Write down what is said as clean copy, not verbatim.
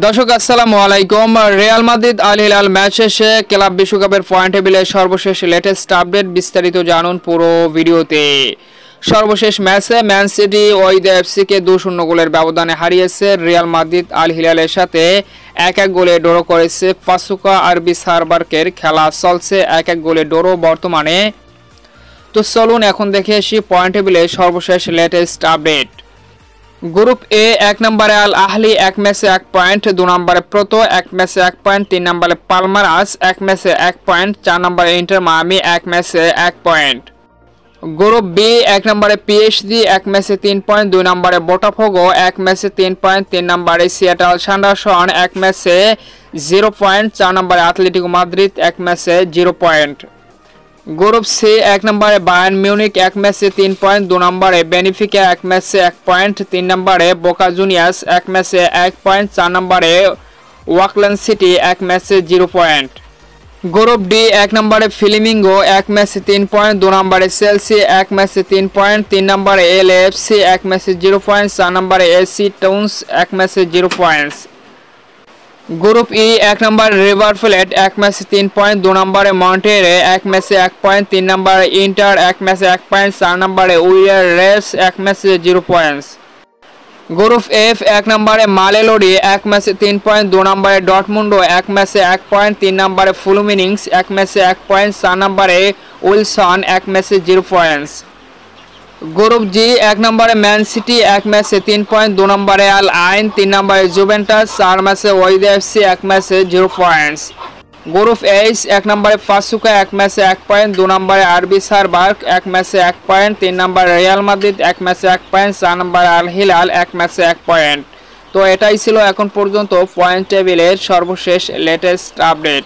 দর্শক আসসালামু আলাইকুম। Real Madrid Al Hilal match শেষে ক্লাব বিশ্বকাপের পয়েন্ট টেবিলের সর্বশেষ লেটেস্ট আপডেট বিস্তারিত জানুন পুরো ভিডিওতে। সর্বশেষ ম্যাচে ম্যান সিটি ওয়াইদা এফসিকে 2-0 গোলের ব্যবধানে হারিয়েছে। রিয়াল মাদ্রিদ আল হিলালের সাথে 1-1 গোলে ড্র করেছে পাসুকা আরবি সারবার্কের। খেলা চলছে 1-1 গোলে ড্র বর্তমানে। তো চলুন এখন দেখে আসি পয়েন্ট টেবিলের সর্বশেষ লেটেস্ট আপডেট। গ্রুপ এ 1 নম্বরে আল আহলি 1 ম্যাচে 1 পয়েন্ট, 2 নম্বরে প্রোতো 1 ম্যাচে 1 পয়েন্ট, 3 নম্বরে পালমারাস 1 ম্যাচে 1 পয়েন্ট, 4 নম্বরে ইন্টার মায়ামি 1 ম্যাচে 1 পয়েন্ট। গ্রুপ বি 1 নম্বরে পিএসজি 1 ম্যাচে 3 পয়েন্ট, 2 নম্বরে বোটাফোগো 1 ম্যাচে 3 পয়েন্ট, 3 নম্বরে সিয়াটল সান্ডারসন 1 ম্যাচে 0 পয়েন্ট, 4 নম্বরে অ্যাটলেটিকো মাদ্রিদ 1 ম্যাচে 0 পয়েন্ট। গ্রুপ সি 1 নম্বরে বায়ার্ন মিউনিক 1 ম্যাচে 3 পয়েন্ট, 2 নম্বরে বেনিফিকা 1 ম্যাচে 1 পয়েন্ট, 3 নম্বরে বোকা জুনিয়র্স 1 ম্যাচে 1 পয়েন্ট, 4 নম্বরে ওয়াকল্যান্ড সিটি 1 ম্যাচে 0 পয়েন্ট। গ্রুপ ডি 1 নম্বরে ফ্লেমিঙ্গো 1 ম্যাচে 3 পয়েন্ট, 2 নম্বরে চেলসি 1 ম্যাচে 3 পয়েন্ট, 3 নম্বরে এলএএফসি 1 ম্যাচে 0 পয়েন্ট, 4 নম্বরে এসি টাউন্স 1 ম্যাচে 0 পয়েন্টস। গ্রুপ ই 1 নম্বরে রিভার প্লেট 1 ম্যাচে 3 পয়েন্ট, 2 নম্বরে মন্টেরে 1 ম্যাচে 1 পয়েন্ট, 3 নম্বরে ইন্টার 1 ম্যাচে 1 পয়েন্ট, 4 নম্বরে উইয়ার রেস 1 ম্যাচে 0 পয়েন্টস। গ্রুপ এফ 1 নম্বরে মালেলোডি 1 ম্যাচে 3 পয়েন্ট, 2 নম্বরে ডটমুন্ডো 1 ম্যাচে 1 পয়েন্ট, 3 নম্বরে ফুলমিনিংস 1 ম্যাচে 1 পয়েন্ট, 4 নম্বরে উইলসন 1 ম্যাচে 0 পয়েন্টস। গ্রুপ জি 1 নম্বরে ম্যান সিটি 1 ম্যাচে 3 পয়েন্ট, 2 নম্বরে আল আইন, 3 নম্বরে জুভেন্টাস 4 ম্যাচে ওয়াইদা এফসি 1 ম্যাচে 0 পয়েন্টস। গ্রুপ এইচ 1 নম্বরে পাসুকা 1 ম্যাচে 1 পয়েন্ট, 2 নম্বরে আরবি সারবার্ক 1 ম্যাচে 1 পয়েন্ট, 3 নম্বরে রিয়াল মাদ্রিদ 1 ম্যাচে 1 পয়েন্ট, 4 নম্বরে আল হিলাল 1 ম্যাচে 1 পয়েন্ট। তো এটাই ছিল এখন পর্যন্ত পয়েন্ট টেবিলের সর্বশেষ লেটেস্ট আপডেট।